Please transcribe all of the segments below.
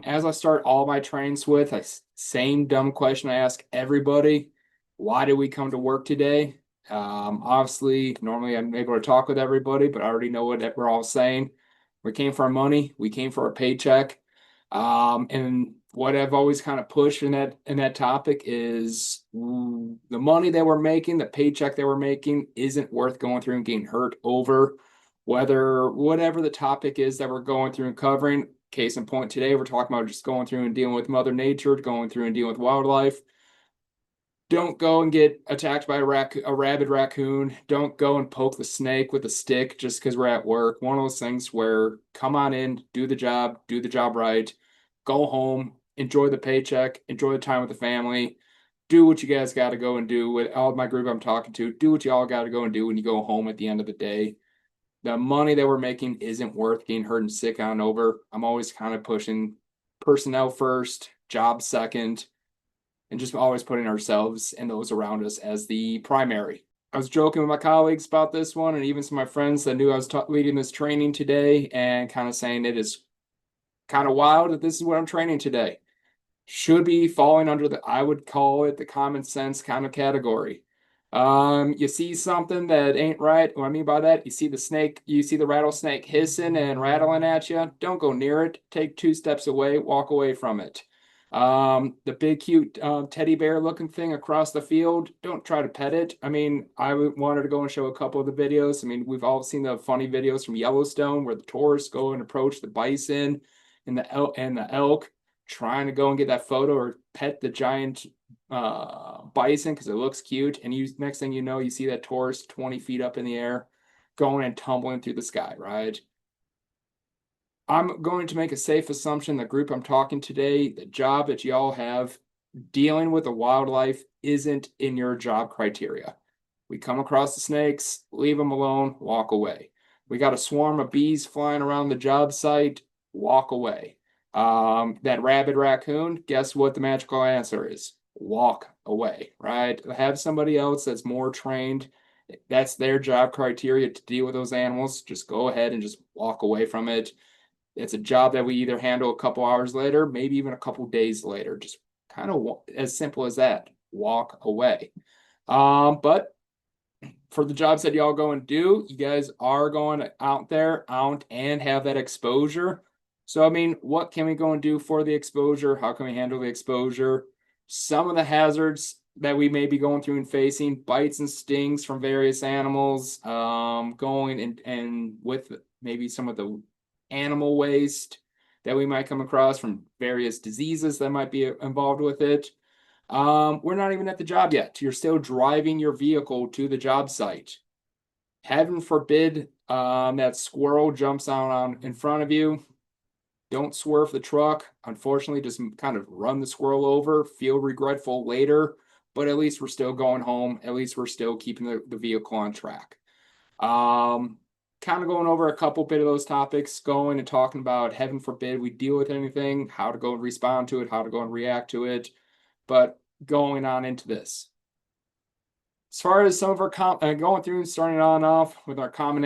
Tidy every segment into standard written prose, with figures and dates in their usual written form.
As I start all my trainings with, same dumb question I ask everybody. Why did we come to work today? Obviously, normally I'm able to talk with everybody, but I already know what we're all saying. We came for our money. We came for our paycheck. And what I've always kind of pushed in that topic is the money that we're making, the paycheck that we're making, isn't worth going through and getting hurt over. Whether whatever the topic is that we're going through and covering, case in point today, we're talking about just going through and dealing with Mother Nature, going through and dealing with wildlife. Don't go and get attacked by a rabid raccoon. Don't go and poke the snake with a stick just because we're at work. One of those things where come on in, do the job right, go home, enjoy the paycheck, enjoy the time with the family, do what you guys got to go and do with all my group I'm talking to. Do what you all got to go and do when you go home at the end of the day. The money that we're making isn't worth getting hurt and sick on over. I'm always kind of pushing personnel first, job second, and just always putting ourselves and those around us as the primary. I was joking with my colleagues about this one, and even some of my friends that knew I was leading this training today, and kind of saying it is kind of wild that this is what I'm training today. Should be falling under I would call it the common sense kind of category. You see something that ain't right. What I mean by that, you see the rattlesnake hissing and rattling at you. Don't go near it. Take 2 steps away, walk away from it. The big cute teddy bear looking thing across the field, don't try to pet it. I mean, wanted to go and show a couple of the videos. I mean, we've all seen the funny videos from Yellowstone where the tourists go and approach the bison and the elk, trying to go and get that photo or pet the giant bison because it looks cute. And next thing you know, you see that tourist 20 feet up in the air going and tumbling through the sky, right? I'm going to make a safe assumption the group I'm talking today, the job that y'all have dealing with the wildlife isn't in your job criteria. We come across the snakes, leave them alone, walk away. We got a swarm of bees flying around the job site, walk away. That rabid raccoon, guess what the magical answer is? Walk away, right? Have somebody else that's more trained. That's their job criteria to deal with those animals. Just go ahead and just walk away from it. It's a job that we either handle a couple hours later, maybe even a couple days later. Just kind of as simple as that. Walk away. But for the jobs that y'all go and do, you guys are going out and have that exposure. So, I mean, what can we go and do for the exposure? How can we handle the exposure? Some of the hazards that we may be going through and facing, bites and stings from various animals, going and with maybe some of the animal waste that we might come across from various diseases that might be involved with it. We're not even at the job yet. You're still driving your vehicle to the job site. Heaven forbid that squirrel jumps out on in front of you. Don't swerve the truck. Unfortunately, just kind of run the squirrel over. Feel regretful later, but at least we're still going home. At least we're still keeping the vehicle on track. Kind of going over a couple bit of those topics, going and talking about heaven forbid we deal with anything, how to go and respond to it, how to go and react to it. But going on into this. As far as some of our going through and starting on off with our common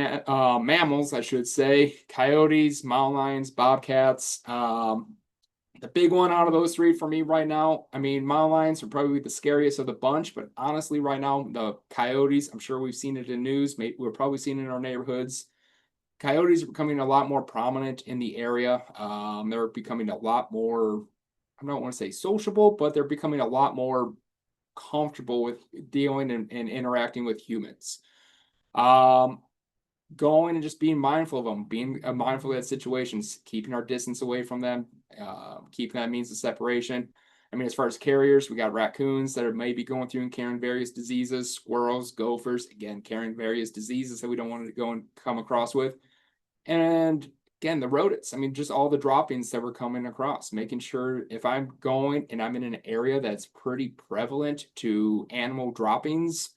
mammals, I should say, coyotes, mountain lions, bobcats. The big one out of those three for me right now, I mean, mountain lions are probably the scariest of the bunch, but honestly, right now, the coyotes, I'm sure we've seen it in news. We're probably seeing it in our neighborhoods. Coyotes are becoming a lot more prominent in the area. They're becoming a lot more, I don't want to say sociable, but they're becoming a lot more comfortable with dealing and interacting with humans. Going and just being mindful of them, being mindful of that situations, keeping our distance away from them, keeping that means of separation. I mean, as far as carriers, we got raccoons that are maybe going through and carrying various diseases, squirrels, gophers, again, carrying various diseases that we don't want to go and come across with. And again, the rodents, I mean, just all the droppings that we're coming across, making sure if I'm going and I'm in an area that's pretty prevalent to animal droppings,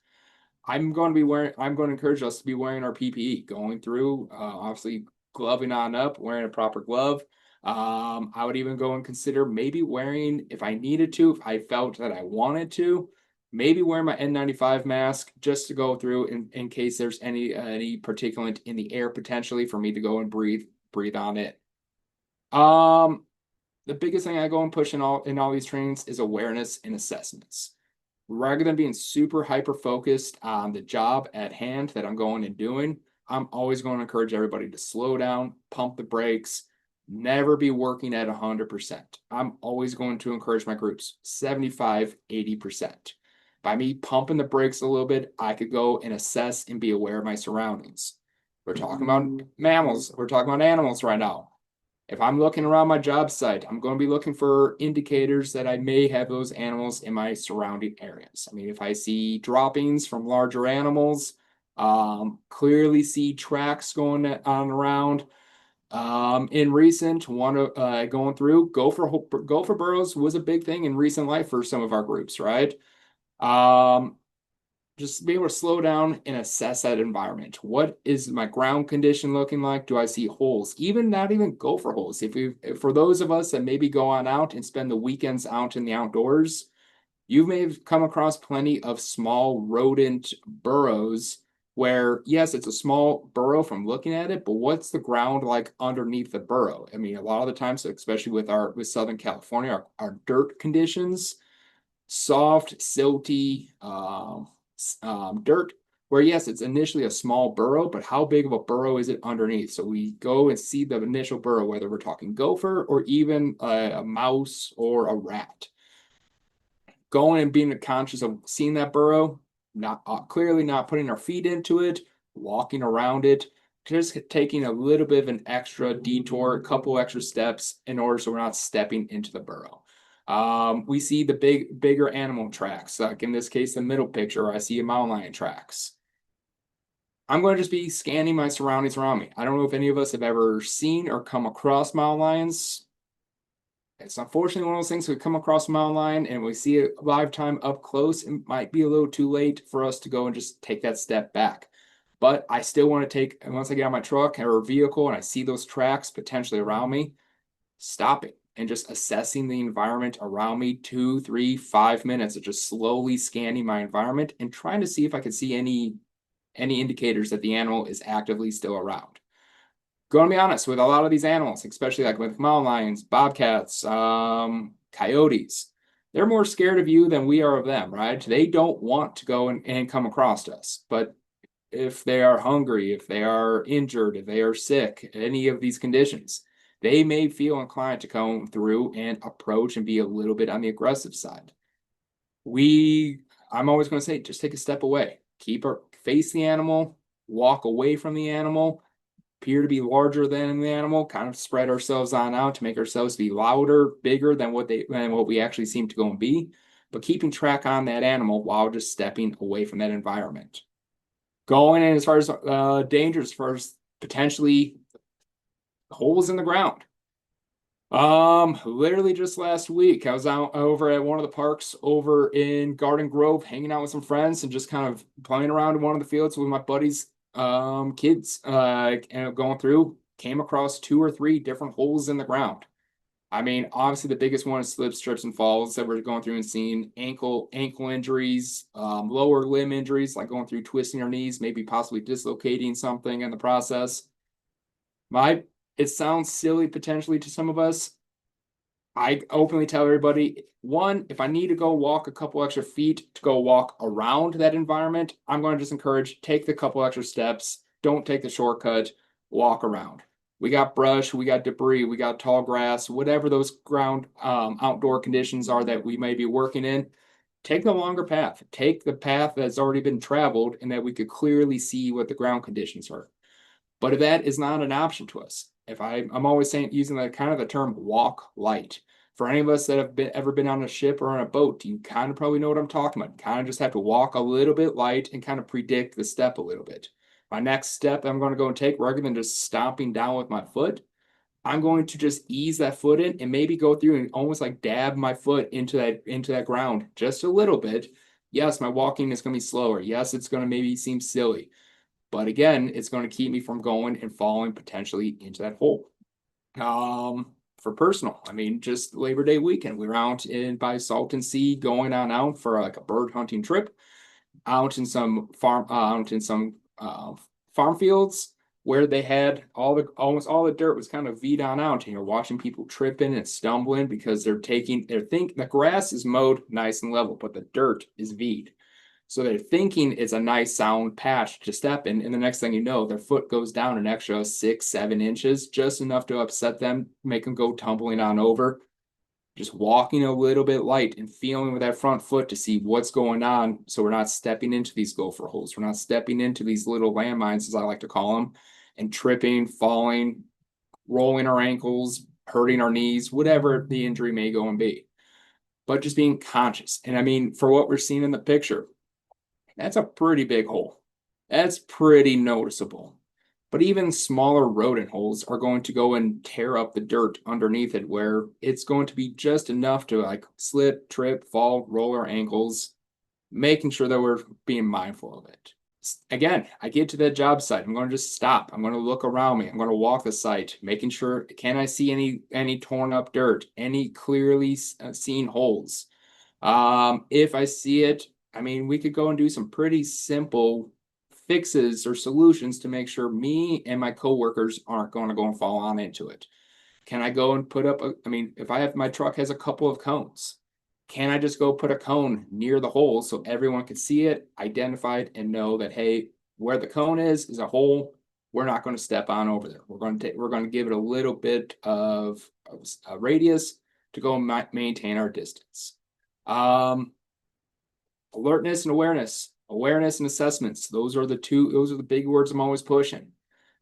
I'm going to encourage us to be wearing our PPE, going through, obviously gloving on up, wearing a proper glove. I would even go and consider maybe wearing, if I needed to, if I felt that I wanted to, maybe wear my N95 mask just to go through in case there's any particulate in the air potentially for me to go and breathe on it. Um, the biggest thing I go and push in all these trainings is awareness and assessments. Rather than being super hyper focused on the job at hand that I'm going and doing, I'm always going to encourage everybody to slow down, pump the brakes, never be working at 100%. I'm always going to encourage my groups 75, 80%. By me pumping the brakes a little bit, I could go and assess and be aware of my surroundings. We're talking about mammals, we're talking about animals right now. If I'm looking around my job site, I'm going to be looking for indicators that I may have those animals in my surrounding areas. I mean, if I see droppings from larger animals, clearly see tracks going on around. In recent, going through, go for burrows was a big thing in recent life for some of our groups, right? Just be able to slow down and assess that environment. What is my ground condition looking like? Do I see holes? Even not even go for holes. For those of us that maybe go on out and spend the weekends out in the outdoors, you may have come across plenty of small rodent burrows where, yes, it's a small burrow from looking at it, but what's the ground like underneath the burrow? I mean, a lot of the times, especially with Southern California, our dirt conditions, soft, silty, dirt, where yes, it's initially a small burrow, but how big of a burrow is it underneath? So we go and see the initial burrow, whether we're talking gopher or even a mouse or a rat. Going and being conscious of seeing that burrow, not clearly not putting our feet into it, walking around it, just taking a little bit of an extra detour, a couple extra steps in order so we're not stepping into the burrow. We see the bigger animal tracks, like in this case, the middle picture, I see a mountain lion tracks. I'm going to just be scanning my surroundings around me. I don't know if any of us have ever seen or come across mountain lions. It's unfortunately one of those things we come across a mountain lion and we see it live time up close. It might be a little too late for us to go and just take that step back. But I still want to take, once I get on my truck or vehicle and I see those tracks potentially around me, stopping and just assessing the environment around me 2, 3, 5 minutes of just slowly scanning my environment and trying to see if I could see any indicators that the animal is actively still around. Going to be honest, with a lot of these animals, especially like with mountain lions, bobcats, coyotes, they're more scared of you than we are of them, right? They don't want to go and come across us. But if they are hungry, if they are injured, if they are sick, any of these conditions, they may feel inclined to come through and approach and be a little bit on the aggressive side. I'm always going to say, just take a step away, face the animal, walk away from the animal, appear to be larger than the animal, kind of spread ourselves on out to make ourselves be louder, bigger than what we actually seem to go and be, but keeping track on that animal while just stepping away from that environment. Going in as far as dangers, as far as potentially holes in the ground. Literally just last week, I was out over at one of the parks over in Garden Grove, hanging out with some friends and just kind of playing around in one of the fields with my buddies' kids, and going through, came across 2 or 3 different holes in the ground. I mean, obviously the biggest one is slips, trips, and falls that we're going through and seeing ankle injuries, lower limb injuries, like going through twisting your knees, maybe possibly dislocating something in the process. It sounds silly potentially to some of us. I openly tell everybody, one, if I need to go walk a couple extra feet to go walk around that environment, I'm going to just encourage, take the couple extra steps, don't take the shortcut, walk around. We got brush, we got debris, we got tall grass, whatever those ground outdoor conditions are that we may be working in. Take the longer path. Take the path that's already been traveled and that we could clearly see what the ground conditions are. But if that is not an option to us, I'm always saying, using the kind of the term walk light. For any of us that have ever been on a ship or on a boat, you kind of probably know what I'm talking about. You kind of just have to walk a little bit light and kind of predict the step a little bit. My next step I'm going to go and take, rather than just stomping down with my foot, I'm going to just ease that foot in and maybe go through and almost like dab my foot into that ground just a little bit. Yes, my walking is going to be slower. Yes, it's going to maybe seem silly. But again, it's going to keep me from going and falling potentially into that hole. For personal, I mean, just Labor Day weekend, we were out by Salton Sea, going on out for like a bird hunting trip, out in some farm fields. where they had almost all the dirt was kind of V'd on out, and you're watching people tripping and stumbling because they're thinking the grass is mowed nice and level, but the dirt is V'd. So they're thinking it's a nice sound patch to step in, and the next thing you know, their foot goes down an extra 6-7 inches, just enough to upset them, make them go tumbling on over. Just walking a little bit light and feeling with that front foot to see what's going on, so we're not stepping into these gopher holes. We're not stepping into these little landmines, as I like to call them, and tripping, falling, rolling our ankles, hurting our knees, whatever the injury may go and be. But just being conscious. And I mean, for what we're seeing in the picture, that's a pretty big hole. That's pretty noticeable. But even smaller rodent holes are going to go and tear up the dirt underneath it, where it's going to be just enough to like slip, trip, fall, roll our ankles, making sure that we're being mindful of it. Again, I get to that job site. I'm going to just stop. I'm going to look around me. I'm going to walk the site, making sure, can I see any torn up dirt, any clearly seen holes? If I see it, I mean, we could go and do some pretty simple fixes or solutions to make sure me and my coworkers aren't going to go and fall on into it. Can I go and put up if I have, my truck has a couple of cones, can I just go put a cone near the hole so everyone can see it, identify it, and know that, hey, where the cone is a hole. We're not going to step on over there. We're going to give it a little bit of a radius to go and maintain our distance. Alertness and awareness and assessments. Those are the big words I'm always pushing.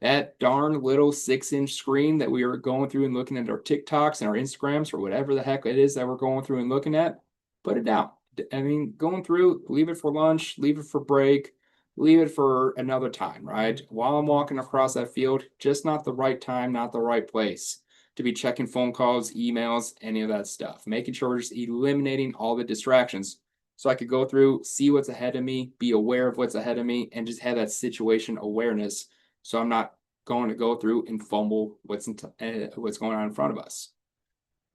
That darn little 6-inch screen that we are going through and looking at our TikToks and our Instagrams or whatever the heck it is that we're going through and looking at, put it down. I mean, going through, leave it for lunch, leave it for break, leave it for another time, right? While I'm walking across that field, just not the right time, not the right place to be checking phone calls, emails, any of that stuff. Making sure we're just eliminating all the distractions, so I could go through, see what's ahead of me, be aware of what's ahead of me, and just have that situation awareness, so I'm not going to go through and fumble what's going on in front of us.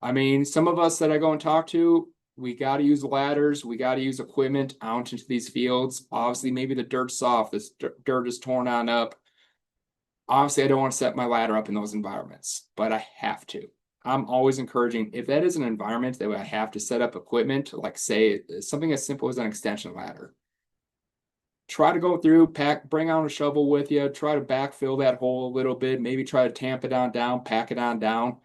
I mean, some of us that I go and talk to, we got to use ladders, we got to use equipment out into these fields. Obviously, maybe the dirt's soft, this dirt is torn on up. Obviously, I don't want to set my ladder up in those environments, but I have to. I'm always encouraging, if that is an environment that I have to set up equipment, like say something as simple as an extension ladder, try to go through, bring out a shovel with you, try to backfill that hole a little bit, maybe try to tamp it on down, pack it on down,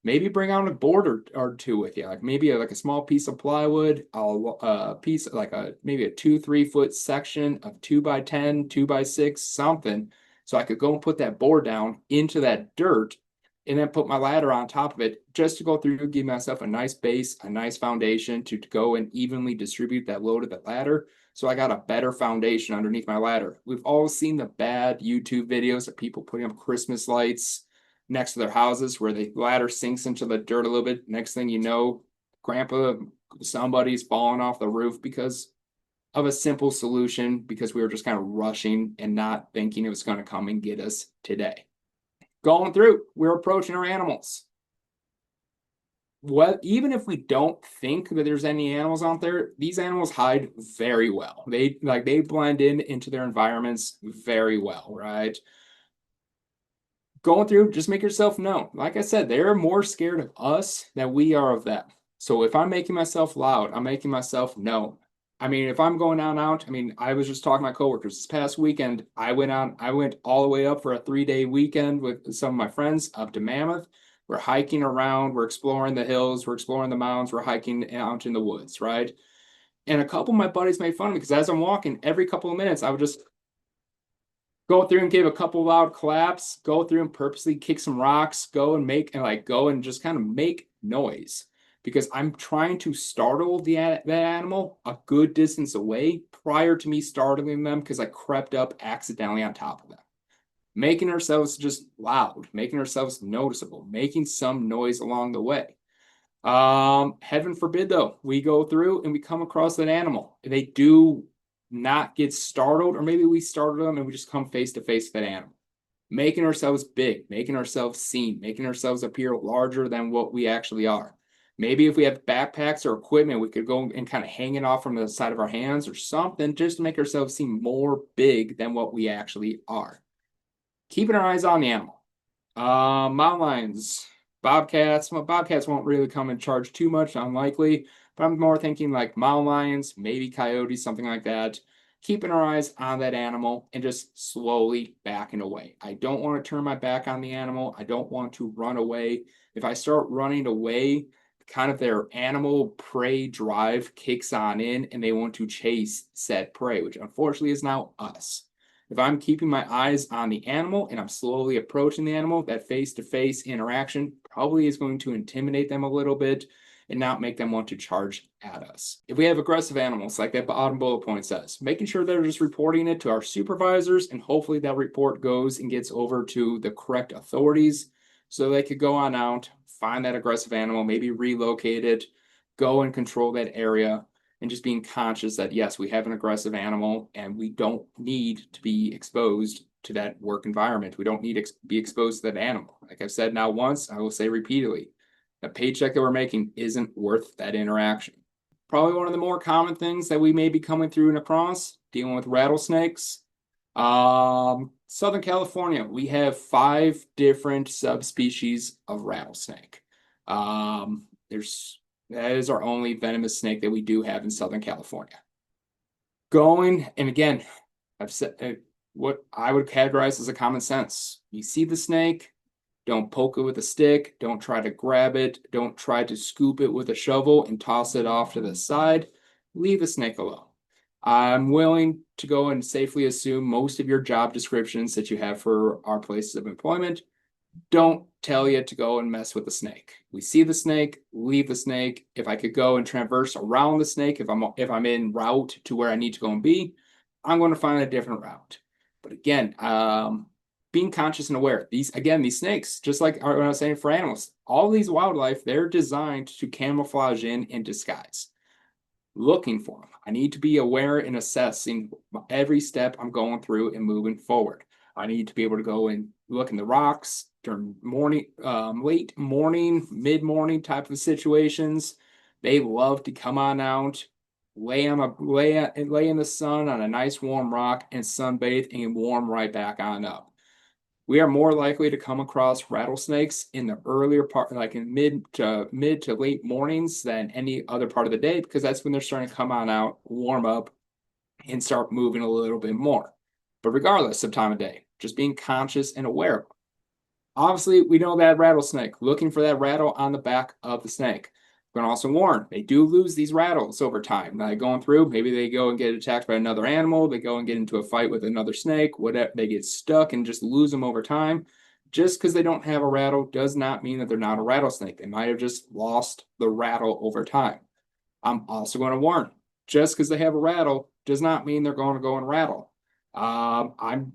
maybe bring out a board or two with you, like maybe like a small piece of plywood, a piece like maybe a 2-3 foot section of 2x10, 2x6, something, so I could go and put that board down into that dirt and then put my ladder on top of it, just to go through, give myself a nice base, a nice foundation to go and evenly distribute that load of the ladder. So I got a better foundation underneath my ladder. We've all seen the bad YouTube videos of people putting up Christmas lights next to their houses where the ladder sinks into the dirt a little bit. Next thing you know, somebody's falling off the roof because of a simple solution, because we were just kind of rushing and not thinking it was going to come and get us today. Going through, we're approaching our animals. Even if we don't think that there's any animals out there, these animals hide very well. They blend into their environments very well, right? Going through, just make yourself known. Like I said, they're more scared of us than we are of them. So if I'm making myself loud, I'm making myself known. I mean, if I'm going out, I mean, I was just talking to my coworkers this past weekend. I went all the way up for a 3-day weekend with some of my friends up to Mammoth. We're hiking around, we're exploring the hills, we're exploring the mountains, we're hiking out in the woods, right? And a couple of my buddies made fun of me because as I'm walking, every couple of minutes, I would just go through and give a couple loud claps, go through and purposely kick some rocks, go and just kind of make noise, because I'm trying to startle that animal a good distance away prior to me startling them, because I crept up accidentally on top of them. Making ourselves just loud, making ourselves noticeable, making some noise along the way. Heaven forbid, though, we go through and we come across that animal. They do not get startled, or maybe we startled them and we just come face to face with that animal. Making ourselves big, making ourselves seen, making ourselves appear larger than what we actually are. Maybe if we have backpacks or equipment, we could go and kind of hang it off from the side of our hands or something, just to make ourselves seem more big than what we actually are. keeping our eyes on the animal. Mountain lions, bobcats. Well, bobcats won't really come and charge too much, unlikely. But I'm more thinking like mountain lions, maybe coyotes, something like that. Keeping our eyes on that animal and just slowly backing away. I don't want to turn my back on the animal. I don't want to run away. If I start running away, kind of their animal prey drive kicks on in and they want to chase said prey, which unfortunately is now us. If I'm keeping my eyes on the animal and I'm slowly approaching the animal, that face-to-face interaction probably is going to intimidate them a little bit and not make them want to charge at us. If we have aggressive animals, like that bottom bullet point says, making sure they're just reporting it to our supervisors, and hopefully that report goes and gets over to the correct authorities so they could go on out, find that aggressive animal, maybe relocate it, go and control that area, and just being conscious that yes, we have an aggressive animal and we don't need to be exposed to that work environment. We don't need to be exposed to that animal. Like I've said now once, I will say repeatedly, the paycheck that we're making isn't worth that interaction. Probably one of the more common things that we may be coming through and across, dealing with rattlesnakes. Southern California, we have 5 different subspecies of rattlesnake. That is our only venomous snake that we do have in Southern California. Going, and again, I've said what I would categorize as a common sense. You see the snake, don't poke it with a stick, don't try to grab it, don't try to scoop it with a shovel and toss it off to the side. Leave the snake alone. I'm willing to go and safely assume most of your job descriptions that you have for our places of employment don't tell you to go and mess with the snake. We see the snake, leave the snake. If I could go and traverse around the snake, if I'm in route to where I need to go and be, I'm going to find a different route. But again, being conscious and aware. These snakes, just like what I was saying for animals, all these wildlife, they're designed to camouflage in disguise. Looking for them. I need to be aware and assessing every step I'm going through and moving forward. I need to be able to go and look in the rocks during morning, late morning, mid-morning type of situations. They love to come on out, lay in the sun on a nice warm rock and sunbathe and warm right back on up. We are more likely to come across rattlesnakes in the earlier part, like in mid to late mornings, than any other part of the day, because that's when they're starting to come on out, warm up, and start moving a little bit more. But regardless of time of day, just being conscious and aware of them. Obviously, we know that rattlesnake, looking for that rattle on the back of the snake. I'm going to also warn, they do lose these rattles over time. Like going through, maybe they go and get attacked by another animal, they go and get into a fight with another snake, whatever, they get stuck and just lose them over time. Just because they don't have a rattle does not mean that they're not a rattlesnake. They might have just lost the rattle over time. I'm also going to warn, just because they have a rattle does not mean they're going to go and rattle. I'm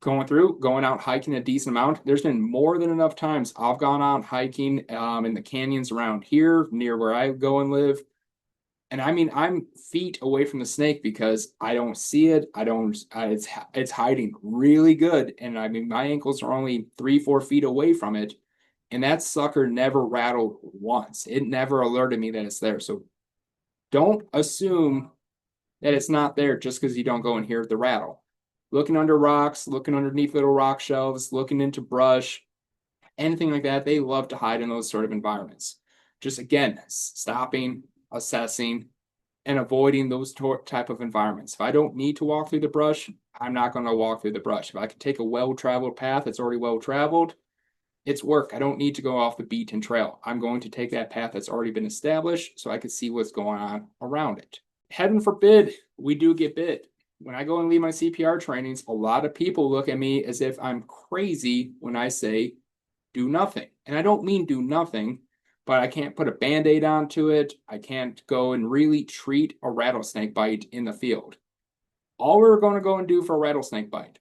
going out hiking a decent amount. There's been more than enough times I've gone out hiking in the canyons around here near where I go and live. And I mean, I'm feet away from the snake because I don't see it. It's hiding really good. And I mean, my ankles are only 3-4 feet away from it. And that sucker never rattled once. It never alerted me that it's there. So don't assume that it's not there just because you don't go and hear the rattle. Looking under rocks, looking underneath little rock shelves, looking into brush, anything like that, they love to hide in those sort of environments. Just again, stopping, assessing, and avoiding those type of environments. If I don't need to walk through the brush, I'm not going to walk through the brush. If I can take a well-traveled path that's already well-traveled, it's work. I don't need to go off the beaten trail. I'm going to take that path that's already been established so I can see what's going on around it. Heaven forbid we do get bit. When I go and lead my CPR trainings, a lot of people look at me as if I'm crazy when I say do nothing. And I don't mean do nothing, but I can't put a Band-Aid onto it. I can't go and really treat a rattlesnake bite in the field. All we're going to go and do for a rattlesnake bite,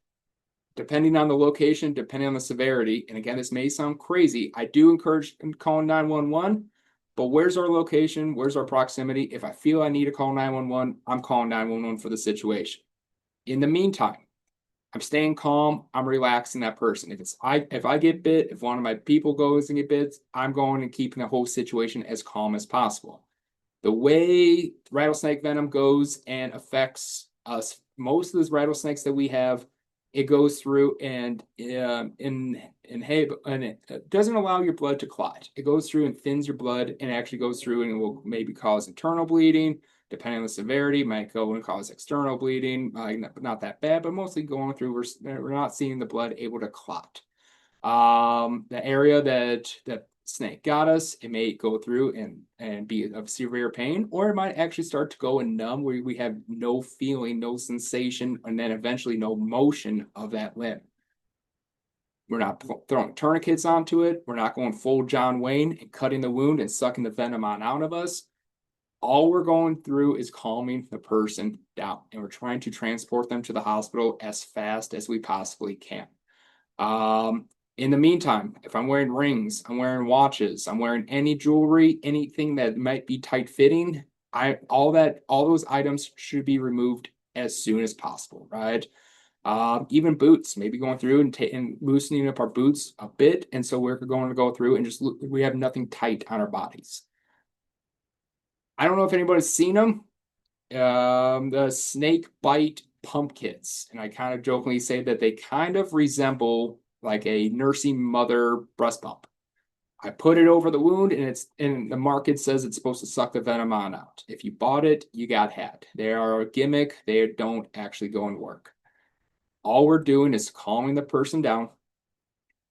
depending on the location, depending on the severity, and again, this may sound crazy, I do encourage calling 911, but where's our location? Where's our proximity? If I feel I need to call 911, I'm calling 911 for the situation. In the meantime, I'm staying calm. I'm relaxing that person. If I get bit, if one of my people goes and get bit, I'm going and keeping the whole situation as calm as possible. The way rattlesnake venom goes and affects us, most of those rattlesnakes that we have it goes through and it doesn't allow your blood to clot. It goes through and thins your blood, and actually goes through and it will maybe cause internal bleeding. Depending on the severity, might go and cause external bleeding. Not that bad, but mostly going through, we're not seeing the blood able to clot. The area that snake got us, it may go through and be of severe pain, or it might actually start to go and numb, where we have no feeling, no sensation, and then eventually no motion of that limb. We're not throwing tourniquets onto it. We're not going full John Wayne and cutting the wound and sucking the venom on out of us. All we're going through is calming the person down, and we're trying to transport them to the hospital as fast as we possibly can. In the meantime, if I'm wearing rings, I'm wearing watches, I'm wearing any jewelry, anything that might be tight fitting, all those items should be removed as soon as possible, right? Even boots, maybe going through and loosening up our boots a bit, and so we're going to go through and we have nothing tight on our bodies. I don't know if anybody's seen them. The snake bite pump kits, and I kind of jokingly say that they kind of resemble like a nursing mother breast pump. I put it over the wound, and the market says it's supposed to suck the venom on out. If you bought it, you got had. They are a gimmick. They don't actually go and work. All we're doing is calming the person down,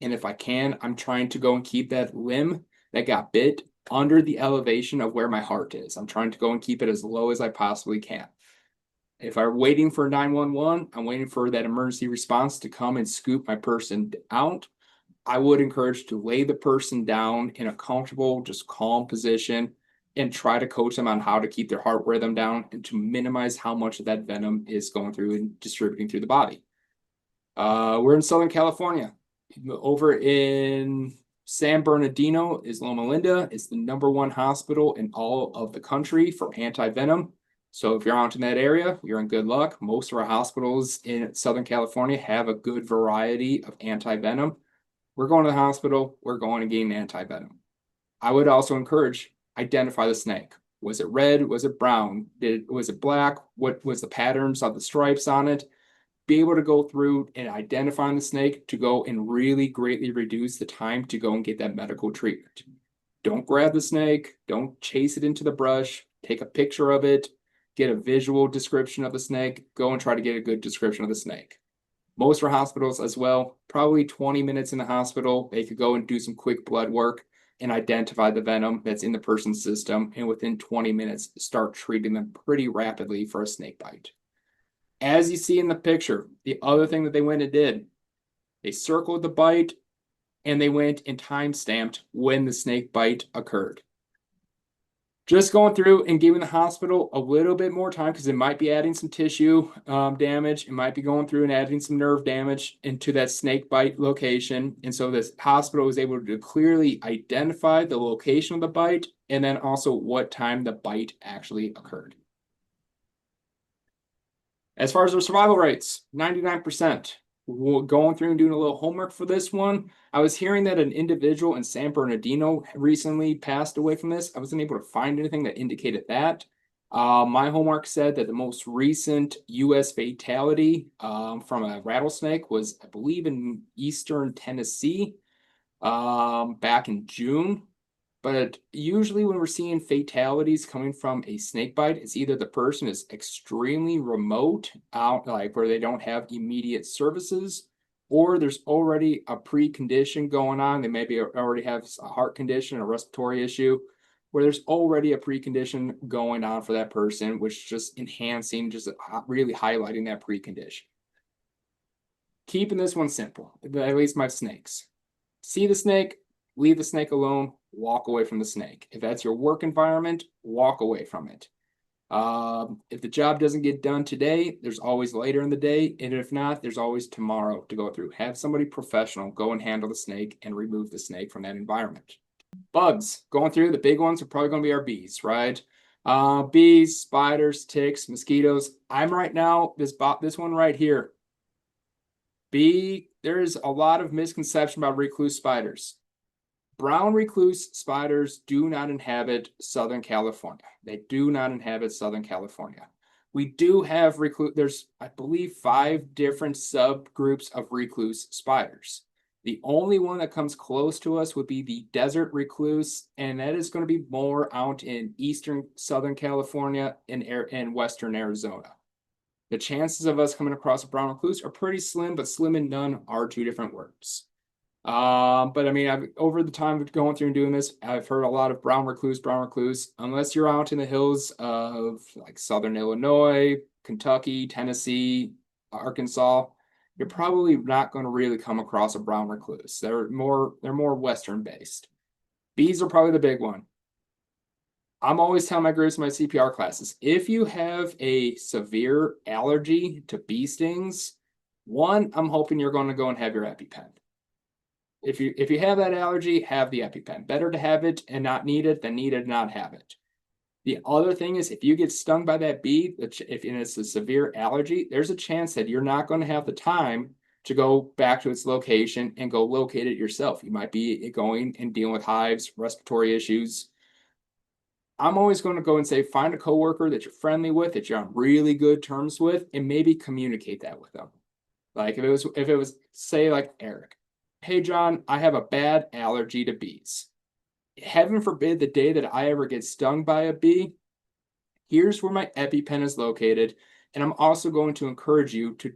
and if I can, I'm trying to go and keep that limb that got bit under the elevation of where my heart is. I'm trying to go and keep it as low as I possibly can. If I'm waiting for 911, I'm waiting for that emergency response to come and scoop my person out. I would encourage to lay the person down in a comfortable, just calm position, and try to coach them on how to keep their heart rhythm down and to minimize how much of that venom is going through and distributing through the body. We're in Southern California. Over in San Bernardino is Loma Linda. It's the #1 hospital in all of the country for anti-venom. So if you're out in that area, you're in good luck. Most of our hospitals in Southern California have a good variety of anti-venom. We're going to the hospital, we're going to gain anti-venom. I would also encourage, identify the snake. Was it red? Was it brown? Was it black? What was the patterns of the stripes on it? Be able to go through and identify the snake to go and really greatly reduce the time to go and get that medical treatment. Don't grab the snake. Don't chase it into the brush. Take a picture of it. Get a visual description of the snake. Go and try to get a good description of the snake. Most of our hospitals as well, probably 20 minutes in the hospital, they could go and do some quick blood work and identify the venom that's in the person's system, and within 20 minutes, start treating them pretty rapidly for a snake bite. As you see in the picture, the other thing that they went and did, they circled the bite, and they went and time-stamped when the snake bite occurred. Just going through and giving the hospital a little bit more time, because it might be adding some tissue damage. It might be going through and adding some nerve damage into that snake bite location. And so this hospital was able to clearly identify the location of the bite, and then also what time the bite actually occurred. As far as our survival rates, 99%. Going through and doing a little homework for this one, I was hearing that an individual in San Bernardino recently passed away from this. I wasn't able to find anything that indicated that. My homework said that the most recent U.S. fatality from a rattlesnake was, I believe, in eastern Tennessee back in June. But usually when we're seeing fatalities coming from a snake bite, it's either the person is extremely remote, out like where they don't have immediate services, or there's already a precondition going on. They maybe already have a heart condition, a respiratory issue, where there's already a precondition going on for that person, which just enhancing, just really highlighting that precondition. Keeping this one simple, at least my snakes. See the snake, leave the snake alone, walk away from the snake. If that's your work environment, walk away from it. If the job doesn't get done today, there's always later in the day. And if not, there's always tomorrow to go through. Have somebody professional go and handle the snake and remove the snake from that environment. Bugs, going through, the big ones are probably going to be our bees, right? Bees, spiders, ticks, mosquitoes. I'm right now, this one right here. There's a lot of misconception about recluse spiders. Brown recluse spiders do not inhabit Southern California. They do not inhabit Southern California. We do have there's, I believe, 5 different subgroups of recluse spiders. The only one that comes close to us would be the desert recluse, and that is going to be more out in eastern Southern California and western Arizona. The chances of us coming across a brown recluse are pretty slim, but slim and none are 2 different words. But I mean, over the time of going through and doing this, I've heard a lot of brown recluse, unless you're out in the hills of like Southern Illinois, Kentucky, Tennessee, Arkansas, you're probably not going to really come across a brown recluse. They're more Western based. Bees are probably the big one. I'm always telling my groups in my CPR classes, if you have a severe allergy to bee stings, one, I'm hoping you're going to go and have your EpiPen. If you have that allergy, have the EpiPen. Better to have it and not need it than need it and not have it. The other thing is, if you get stung by that bee, if it's a severe allergy, there's a chance that you're not going to have the time to go back to its location and go locate it yourself. You might be going and dealing with hives, respiratory issues. I'm always going to go and say, find a coworker that you're friendly with, that you're on really good terms with, and maybe communicate that with them. Like if it was say like Eric, hey John, I have a bad allergy to bees. Heaven forbid the day that I ever get stung by a bee, here's where my EpiPen is located. And I'm also going to encourage you to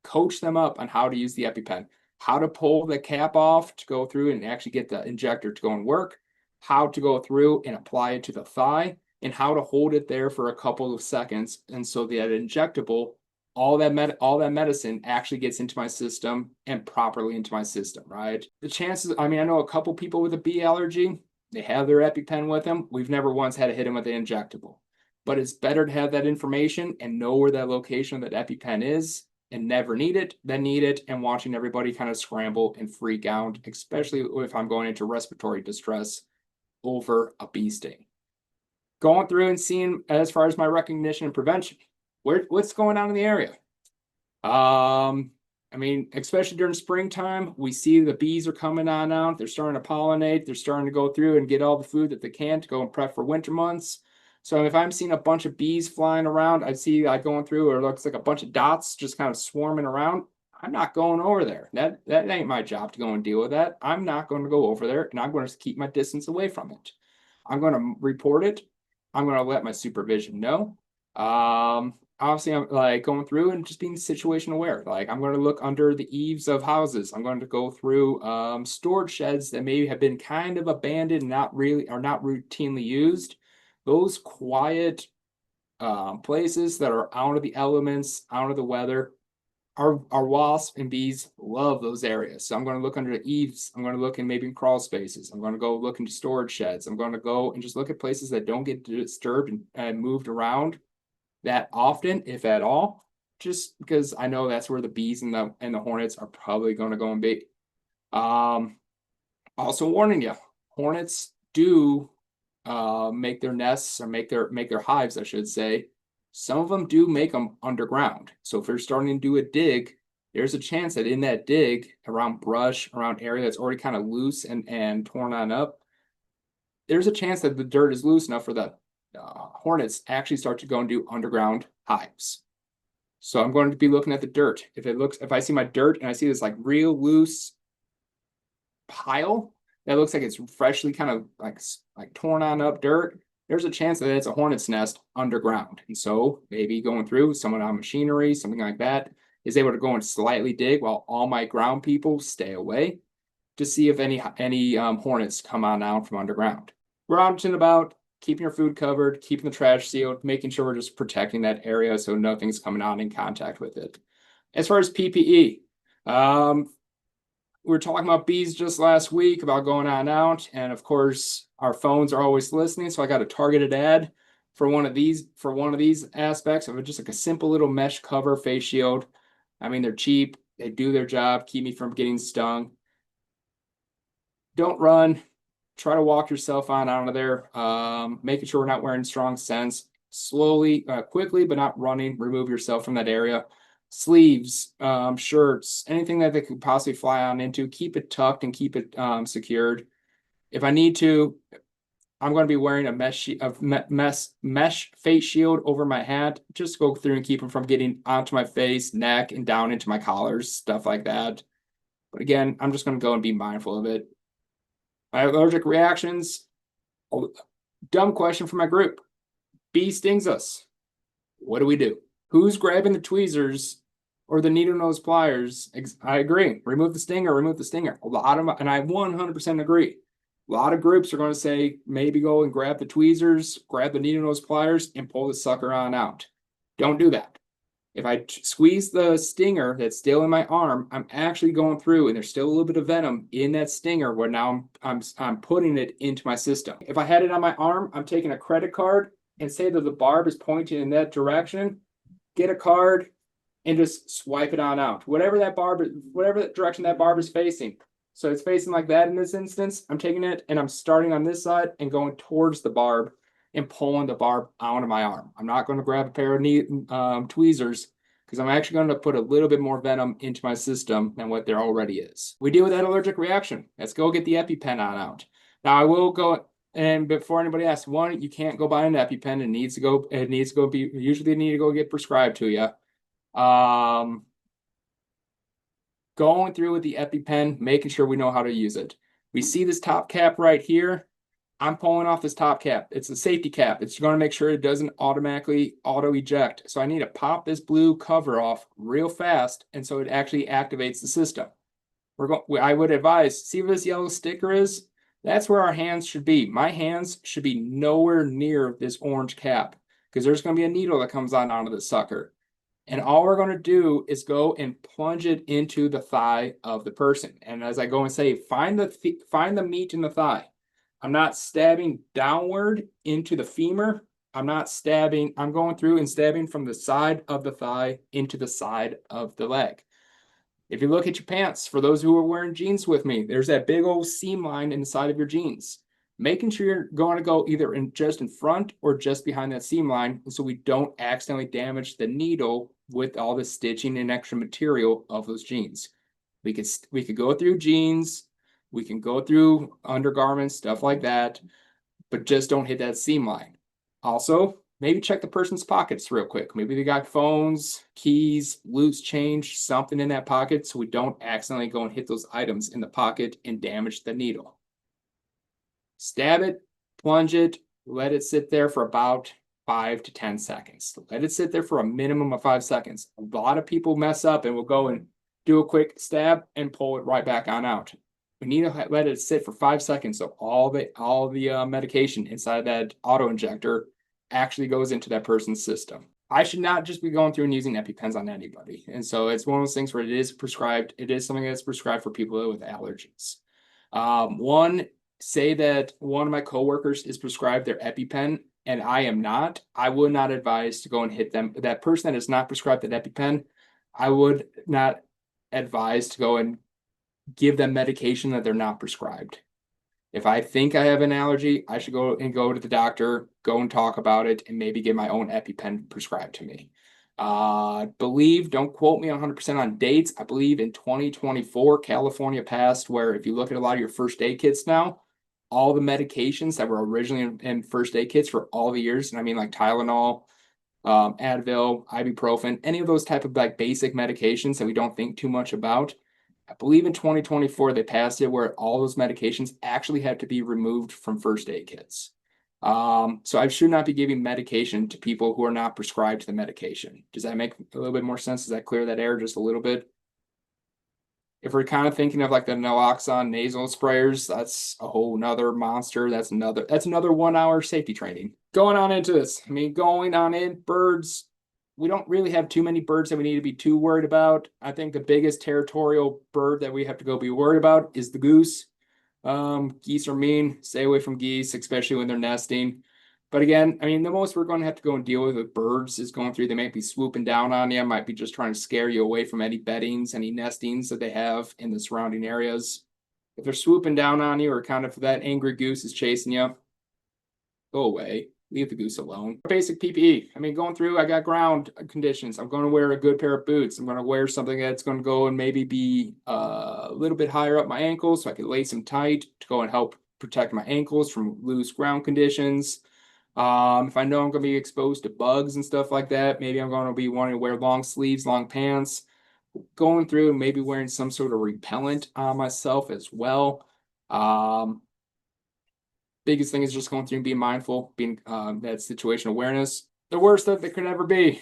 coach them up on how to use the EpiPen, how to pull the cap off to go through and actually get the injector to go and work, how to go through and apply it to the thigh, and how to hold it there for a couple of seconds. And so that injectable, all that medicine actually gets into my system and properly into my system, right? The chances, I mean, I know a couple people with a bee allergy, they have their EpiPen with them. We've never once had to hit them with the injectable. But it's better to have that information and know where that location of that EpiPen is and never need it than need it and watching everybody kind of scramble and freak out, especially if I'm going into respiratory distress over a bee sting. Going through and seeing as far as my recognition and prevention, what's going on in the area. I mean, especially during springtime, we see the bees are coming on out. They're starting to pollinate. They're starting to go through and get all the food that they can to go and prep for winter months. So if I'm seeing a bunch of bees flying around, I see like going through, or it looks like a bunch of dots just kind of swarming around. I'm not going over there. That ain't my job to go and deal with that. I'm not going to go over there, and I'm going to keep my distance away from it. I'm going to report it. I'm going to let my supervision know. Obviously, I'm like going through and just being situation aware. Like I'm going to look under the eaves of houses. I'm going to go through storage sheds that maybe have been kind of abandoned, not routinely used. Those quiet places that are out of the elements, out of the weather. Our wasps and bees love those areas. So I'm going to look under the eaves. I'm going to look in maybe in crawl spaces. I'm going to go look into storage sheds. I'm going to go and just look at places that don't get disturbed and moved around that often, if at all, just because I know that's where the bees and the hornets are probably going to go and be. Also warning you, hornets do make their nests or make their hives, I should say. Some of them do make them underground. So if you're starting to do a dig, there's a chance that in that dig around brush, around area that's already kind of loose and torn on up, there's a chance that the dirt is loose enough for the hornets actually start to go and do underground hives. So I'm going to be looking at the dirt. If I see my dirt and I see this like real loose pile that looks like it's freshly kind of like torn on up dirt, there's a chance that it's a hornet's nest underground. And so maybe going through someone on machinery, something like that, is able to go and slightly dig while all my ground people stay away to see if any hornets come on out from underground. We're on to about keeping your food covered, keeping the trash sealed, making sure we're just protecting that area so nothing's coming on in contact with it. As far as PPE, we were talking about bees just last week about going on out, and of course our phones are always listening. So I got a targeted ad for one of these aspects of just like a simple little mesh cover face shield. I mean, they're cheap, they do their job, keep me from getting stung. Don't run. Try to walk yourself on out of there, making sure we're not wearing strong scents. Slowly, quickly, but not running. Remove yourself from that area. Sleeves, shirts, anything that they could possibly fly on into, keep it tucked and keep it secured. If I need to, I'm going to be wearing a mesh face shield over my hat, just to go through and keep them from getting onto my face, neck, and down into my collars, stuff like that. But again, I'm just going to go and be mindful of it. My allergic reactions. Oh, dumb question for my group. Bee stings us. What do we do? Who's grabbing the tweezers or the needle nose pliers? I agree. Remove the stinger, remove the stinger. A lot of, and I 100% agree. A lot of groups are going to say maybe go and grab the tweezers, grab the needle nose pliers, and pull the sucker on out. Don't do that. If I squeeze the stinger that's still in my arm, I'm actually going through, and there's still a little bit of venom in that stinger where now I'm putting it into my system. If I had it on my arm, I'm taking a credit card and say that the barb is pointing in that direction, get a card and just swipe it on out. Whatever direction that barb is facing. So it's facing like that in this instance. I'm taking it and I'm starting on this side and going towards the barb and pulling the barb out of my arm. I'm not going to grab a pair of tweezers because I'm actually going to put a little bit more venom into my system than what there already is. We deal with that allergic reaction. Let's go get the EpiPen on out. Now I will go, and before anybody asks, one, you can't go buy an EpiPen. It needs to go be, usually need to go get prescribed to you. Going through with the EpiPen, making sure we know how to use it. We see this top cap right here. I'm pulling off this top cap. It's a safety cap. It's going to make sure it doesn't automatically auto eject. So I need to pop this blue cover off real fast, and so it actually activates the system. I would advise, see where this yellow sticker is? That's where our hands should be. My hands should be nowhere near this orange cap because there's going to be a needle that comes on onto this sucker. And all we're going to do is go and plunge it into the thigh of the person. And as I go and say, find the meat in the thigh. I'm not stabbing downward into the femur. I'm going through and stabbing from the side of the thigh into the side of the leg. If you look at your pants, for those who are wearing jeans with me, there's that big old seam line in the side of your jeans. Making sure you're going to go either just in front or just behind that seam line so we don't accidentally damage the needle with all the stitching and extra material of those jeans. We could go through jeans, we can go through undergarments, stuff like that, but just don't hit that seam line. Also, maybe check the person's pockets real quick. Maybe they got phones, keys, loose change, something in that pocket so we don't accidentally go and hit those items in the pocket and damage the needle. Stab it, plunge it, let it sit there for about 5 to 10 seconds. Let it sit there for a minimum of 5 seconds. A lot of people mess up and will go and do a quick stab and pull it right back on out. We need to let it sit for 5 seconds so all the medication inside that auto injector actually goes into that person's system. I should not just be going through and using EpiPens on anybody. And so it's one of those things where it is prescribed. It is something that's prescribed for people with allergies. Say that one of my coworkers is prescribed their EpiPen and I am not, I would not advise to go and hit them. That person that is not prescribed that EpiPen, I would not advise to go and give them medication that they're not prescribed. If I think I have an allergy, I should go to the doctor, go and talk about it, and maybe get my own EpiPen prescribed to me. Don't quote me 100% on dates. I believe in 2024, California passed where if you look at a lot of your first aid kits now, all the medications that were originally in first aid kits for all the years, and I mean like Tylenol, Advil, ibuprofen, any of those type of like basic medications that we don't think too much about. I believe in 2024, they passed it where all those medications actually have to be removed from first aid kits. So I should not be giving medication to people who are not prescribed the medication. Does that make a little bit more sense? Does that clear that air just a little bit? If we're kind of thinking of like the naloxone nasal sprayers, that's a whole nother monster. That's another 1 hour safety training. Going on into this, birds, we don't really have too many birds that we need to be too worried about. I think the biggest territorial bird that we have to go be worried about is the goose. Geese are mean. Stay away from geese, especially when they're nesting. But again, the most we're going to have to go and deal with birds is going through. They might be swooping down on you, might be just trying to scare you away from any beddings, any nestings that they have in the surrounding areas. If they're swooping down on you or kind of that angry goose is chasing you, go away. Leave the goose alone. Basic PPE. Going through, I got ground conditions. I'm going to wear a good pair of boots. I'm going to wear something that's going to go and maybe be a little bit higher up my ankles so I can lace them tight to go and help protect my ankles from loose ground conditions. If I know I'm going to be exposed to bugs and stuff like that, maybe I'm going to be wanting to wear long sleeves, long pants, going through and maybe wearing some sort of repellent on myself as well. Biggest thing is just going through and being mindful, being that situation awareness. The worst that could ever be,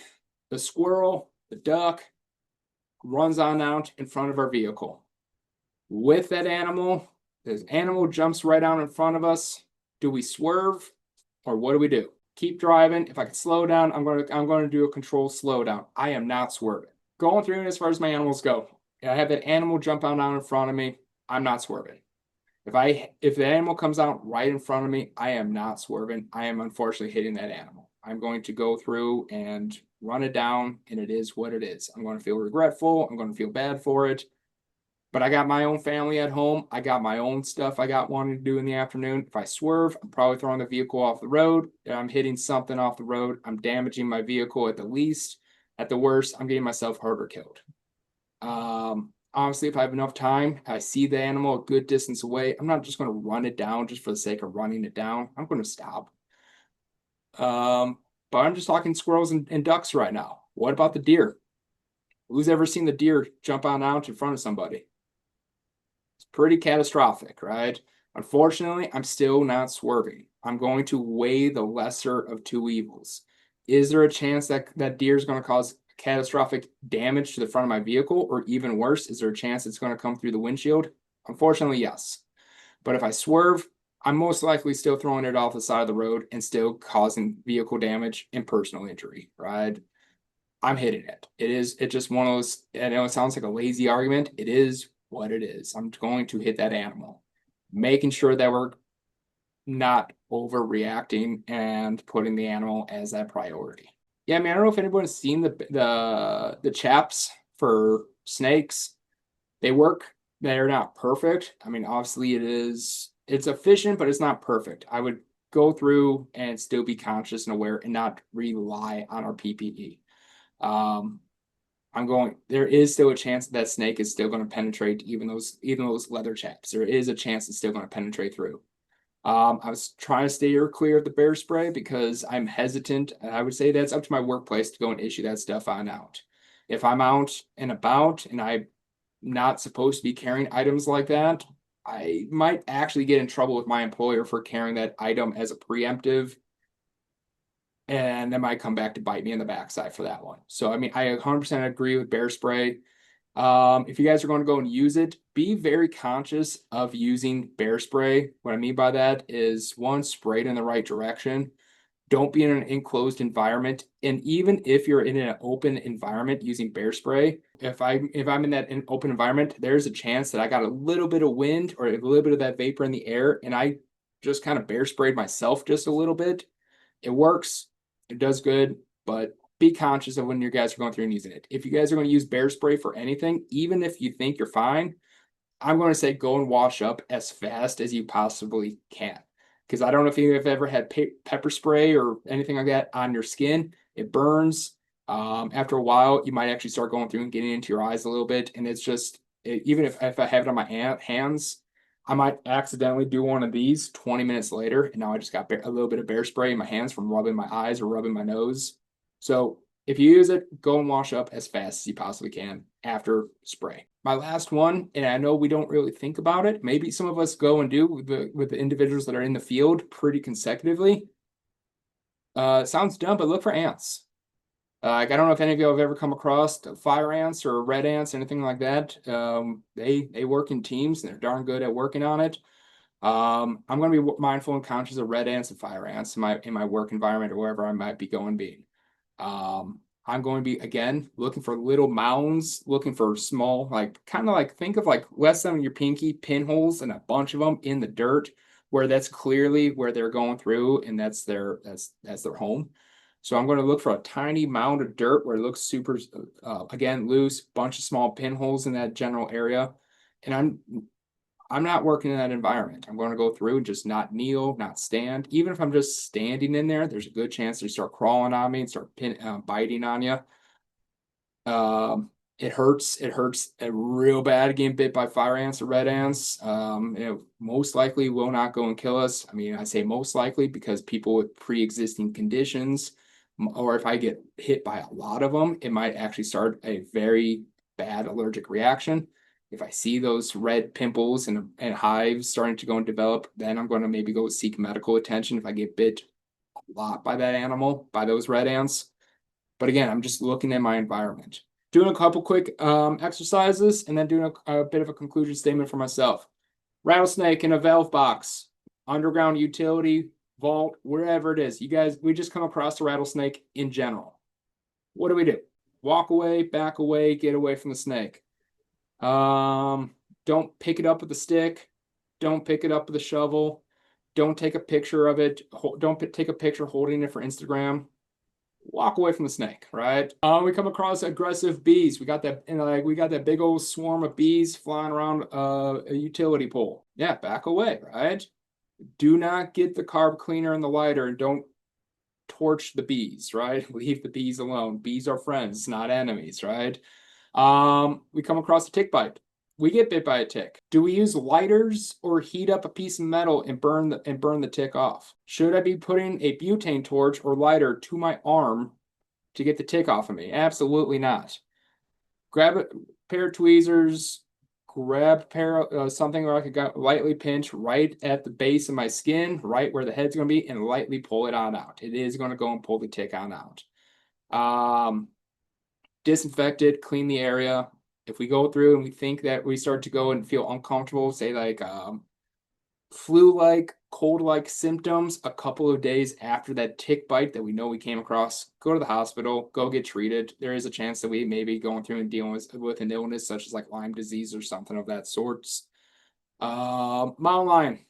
the squirrel, the duck runs on out in front of our vehicle. With that animal, this animal jumps right out in front of us. Do we swerve or what do we do? Keep driving. If I can slow down, I'm going to do a controlled slowdown. I am not swerving. Going through as far as my animals go. I have that animal jump out in front of me. I'm not swerving. If the animal comes out right in front of me, I am not swerving. I am unfortunately hitting that animal. I'm going to go through and run it down, and it is what it is. I'm going to feel regretful. I'm going to feel bad for it. But I got my own family at home. I got my own stuff I got wanting to do in the afternoon. If I swerve, I'm probably throwing the vehicle off the road. I'm hitting something off the road. I'm damaging my vehicle at the least. At the worst, I'm getting myself hurt or killed. Honestly, if I have enough time, I see the animal a good distance away, I'm not just going to run it down just for the sake of running it down. I'm going to stop. But I'm just talking squirrels and ducks right now. What about the deer? Who's ever seen the deer jump on out in front of somebody? It's pretty catastrophic, right? Unfortunately, I'm still not swerving. I'm going to weigh the lesser of two evils. Is there a chance that that deer is going to cause catastrophic damage to the front of my vehicle? Or even worse, is there a chance it's going to come through the windshield? Unfortunately, yes. But if I swerve, I'm most likely still throwing it off the side of the road and still causing vehicle damage and personal injury, right? I'm hitting it. It's just one of those, I know it sounds like a lazy argument. It is what it is. I'm going to hit that animal, making sure that we're not overreacting and putting the animal as that priority. Yeah, I mean, I don't know if anyone's seen the chaps for snakes. They work. They're not perfect. I mean, obviously it's efficient, but it's not perfect. I would go through and still be conscious and aware and not rely on our PPE. There is still a chance that snake is still going to penetrate even those leather chaps. There is a chance it's still going to penetrate through. I was trying to steer clear of the bear spray because I'm hesitant. I would say that's up to my workplace to go and issue that stuff on out. If I'm out and about and I'm not supposed to be carrying items like that, I might actually get in trouble with my employer for carrying that item as a preemptive, and that might come back to bite me in the backside for that one. So, I mean, I 100% agree with bear spray. If you guys are going to go and use it, be very conscious of using bear spray. What I mean by that is, one, spray it in the right direction. Don't be in an enclosed environment. And even if you're in an open environment using bear spray, if I'm in that open environment, there's a chance that I got a little bit of wind or a little bit of that vapor in the air, and I just kind of bear sprayed myself just a little bit. It works. It does good, but be conscious of when you guys are going through and using it. If you guys are going to use bear spray for anything, even if you think you're fine, I'm going to say go and wash up as fast as you possibly can. Because I don't know if you have ever had pepper spray or anything like that on your skin. It burns. After a while, you might actually start going through and getting into your eyes a little bit. And it's just, even if I have it on my hands, I might accidentally do one of these 20 minutes later. And now I just got a little bit of bear spray in my hands from rubbing my eyes or rubbing my nose. So if you use it, go and wash up as fast as you possibly can after spray. My last one, and I know we don't really think about it, maybe some of us go and do with the individuals that are in the field pretty consecutively. Sounds dumb, but look for ants. Like, I don't know if any of you have ever come across fire ants or red ants, anything like that. They work in teams and they're darn good at working on it. I'm going to be mindful and conscious of red ants and fire ants in my work environment or wherever I might be going being. I'm going to be, again, looking for little mounds, looking for small, like, kind of like, think of like less than your pinky pinholes and a bunch of them in the dirt where that's clearly where they're going through and that's their home. So I'm going to look for a tiny mound of dirt where it looks super, again, loose, bunch of small pinholes in that general area. And I'm not working in that environment. I'm going to go through and just not kneel, not stand. Even if I'm just standing in there, there's a good chance they start crawling on me and start biting on you. It hurts. It hurts real bad getting bit by fire ants or red ants. It most likely will not go and kill us. I mean, I say most likely because people with pre-existing conditions, or if I get hit by a lot of them, it might actually start a very bad allergic reaction. If I see those red pimples and hives starting to go and develop, then I'm going to maybe go seek medical attention if I get bit a lot by that animal, by those red ants. But again, I'm just looking at my environment, doing a couple quick exercises, and then doing a bit of a conclusion statement for myself. Rattlesnake in a valve box, underground utility, vault, wherever it is. You guys, we just come across a rattlesnake in general. What do? Walk away, back away, get away from the snake. Don't pick it up with a stick. Don't pick it up with a shovel. Don't take a picture of it. Don't take a picture holding it for Instagram. Walk away from the snake, right? We come across aggressive bees. We got that, we got that big old swarm of bees flying around a utility pole. Yeah, back away, right? Do not get the carb cleaner and the lighter and don't torch the bees, right? Leave the bees alone. Bees are friends, not enemies, right? We come across a tick bite. We get bit by a tick. Do we use lighters or heat up a piece of metal and burn the tick off? Should I be putting a butane torch or lighter to my arm to get the tick off of me? Absolutely not. Grab a pair of tweezers, grab a pair of something where I could lightly pinch right at the base of my skin, right where the head's going to be, and lightly pull it on out. It is going to go and pull the tick on out. Disinfect it, clean the area. If we go through and we think that we start to go and feel uncomfortable, say like flu-like, cold-like symptoms a couple of days after that tick bite that we know we came across, go to the hospital, go get treated. There is a chance that we may be going through and dealing with an illness such as like Lyme disease or something of that sorts. Mountain lion,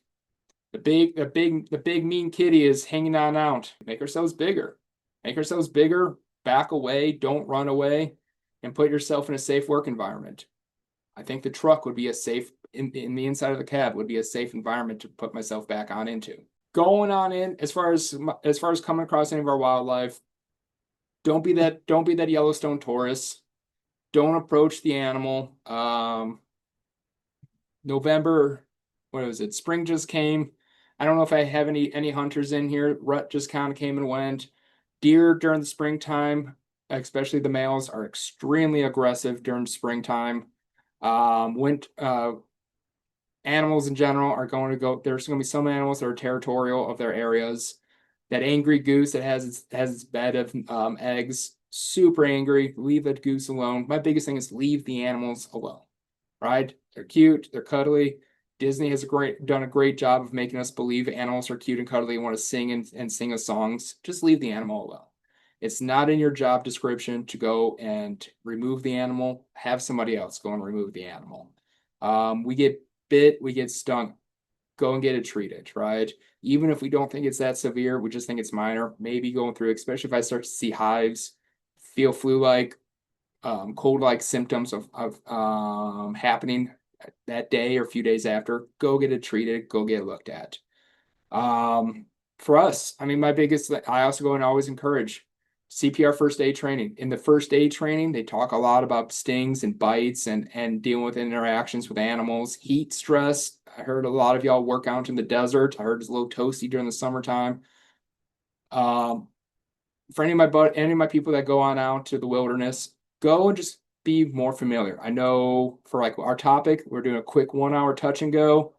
the big mean kitty is hanging on out. Make ourselves bigger. Make ourselves bigger. Back away. Don't run away. And put yourself in a safe work environment. I think the truck would be a safe, in the inside of the cab would be a safe environment to put myself back on into. Going on in, as far as coming across any of our wildlife, don't be that Yellowstone Taurus. Don't approach the animal. November, what was it? Spring just came. I don't know if I have any hunters in here. Rut just kind of came and went. Deer during the springtime, especially the males, are extremely aggressive during springtime. Animals in general are going to go. There's going to be some animals that are territorial of their areas. That angry goose that has its bed of eggs, super angry. Leave that goose alone. My biggest thing is leave the animals alone. Right? They're cute. They're cuddly. Disney has done a great job of making us believe animals are cute and cuddly and want to sing and sing us songs. Just leave the animal alone. It's not in your job description to go and remove the animal. Have somebody else go and remove the animal. We get bit, we get stung. Go and get it treated, right? Even if we don't think it's that severe, we just think it's minor. Maybe going through, especially if I start to see hives, feel flu-like, cold-like symptoms of happening that day or a few days after, go get it treated, go get it looked at. For us, I mean, I also go and always encourage CPR first aid training. In the first aid training, they talk a lot about stings and bites and dealing with interactions with animals, heat stress. I heard a lot of y'all work out in the desert. I heard it's a little toasty during the summertime. For any of my people that go on out to the wilderness, go and just be more familiar. I know for like our topic, we're doing a quick 1 hour touch and go.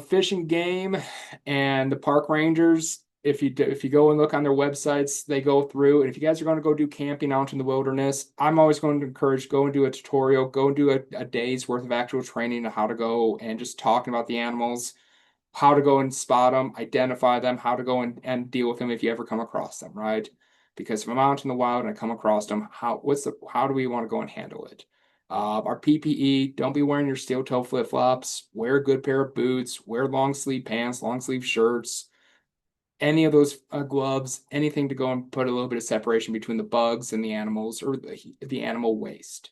Fish and Game and the park rangers, if you go and look on their websites, they go through. And if you guys are going to go do camping out in the wilderness, I'm always going to encourage, go and do a tutorial, go and do a day's worth of actual training on how to go and just talking about the animals, how to go and spot them, identify them, how to go and deal with them if you ever come across them, right? Because if I'm out in the wild and I come across them, how do we want to go and handle it? Our PPE, don't be wearing your steel toe flip-flops, wear a good pair of boots, wear long sleeve pants, long sleeve shirts, any of those gloves, anything to go and put a little bit of separation between the bugs and the animals or the animal waste.